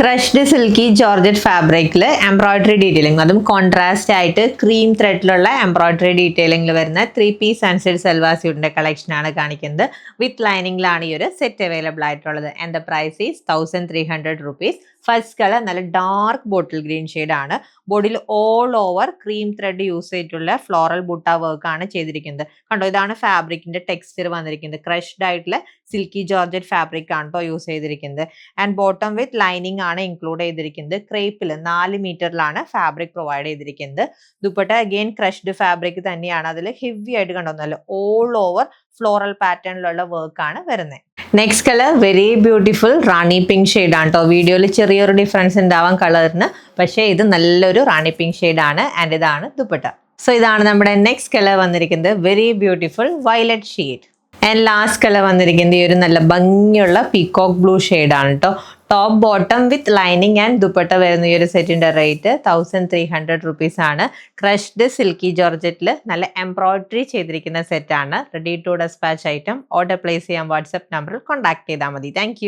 Crushed silky georgette ഫാബ്രിക്കിൽ embroidery detailing, അതും contrast ആയിട്ട് ക്രീം ത്രെഡിലുള്ള എംബ്രോയിഡറി ഡീറ്റെയിലിംഗിൽ വരുന്ന 3-piece സൺസെറ്റ് സൽവാർ സ്യൂട്ടിന്റെ കളക്ഷൻ ആണ് കാണിക്കുന്നത്. വിത്ത് ലൈനിങ്ങിലാണ് ഈ ഒരു സെറ്റ് അവൈലബിൾ ആയിട്ടുള്ളത്. And the price is 1300 rupees. First colour നല്ല ഡാർക്ക് ബോട്ടിൽ ഗ്രീൻ ആണ്. ബോഡിയിൽ all over cream thread use ചെയ്തിട്ടുള്ള ഫ്ലോറൽ ബുട്ട വർക്ക് ആണ് ചെയ്തിരിക്കുന്നത്. കണ്ടോ, ഇതാണ് ഫാബ്രിക്കിന്റെ ടെക്സ്ചർ വന്നിരിക്കുന്നത്. ക്രഷ്ഡ് ആയിട്ടുള്ള സിൽക്കി ജോർജറ്റ് ഫാബ്രിക് ആണ് കേട്ടോ യൂസ് ചെയ്തിരിക്കുന്നത്. ആൻഡ് ബോട്ടം വിത്ത് ലൈനിങ് ആണ് ഇൻക്ലൂഡ് ചെയ്തിരിക്കുന്നത്. ക്രേപ്പിൽ 4 മീറ്ററിലാണ് ഫാബ്രിക് പ്രൊവൈഡ് ചെയ്തിരിക്കുന്നത്. ദുപ്പട്ട അഗെയിൻ ക്രഷ്ഡ് ഫാബ്രിക് തന്നെയാണ്. അതിൽ ഹെവി ആയിട്ട് കണ്ടോ, നല്ല ഓൾ ഓവർ ഫ്ലോറൽ പാറ്റേണിലുള്ള വർക്ക് ആണ് വരുന്നത്. നെക്സ്റ്റ് കളർ വെരി ബ്യൂട്ടിഫുൾ റാണി പിങ്ക് ഷെയ്ഡ് ആണ് കേട്ടോ. വീഡിയോയിൽ ചെറിയൊരു ഡിഫറൻസ് ഉണ്ടാവാം കളറിന്, പക്ഷേ ഇത് നല്ലൊരു റാണി പിങ്ക് ഷെയ്ഡ് ആണ്. ആൻഡ് ഇതാണ് ദുപ്പട്ട. സോ ഇതാണ് നമ്മുടെ നെക്സ്റ്റ് കളർ വന്നിരിക്കുന്നത്. Very beautiful violet shade. And last colour വന്നിരിക്കുന്നത് ഈ ഒരു നല്ല ഭംഗിയുള്ള പീകോക്ക് ബ്ലൂ ആണ് കേട്ടോ. Top bottom with lining and dupatta വരുന്ന ഈ ഒരു സെറ്റിന്റെ റേറ്റ് 1300 rupees ആണ്. ക്രഷ്ഡ് സിൽക്കി ജോർജറ്റിൽ നല്ല എംബ്രോയിഡറി ചെയ്തിരിക്കുന്ന സെറ്റ് ആണ്. Ready to dispatch item. Order place ചെയ്യാൻ വാട്സ്ആപ്പ് നമ്പറിൽ കോൺടാക്ട് ചെയ്താൽ മതി. താങ്ക്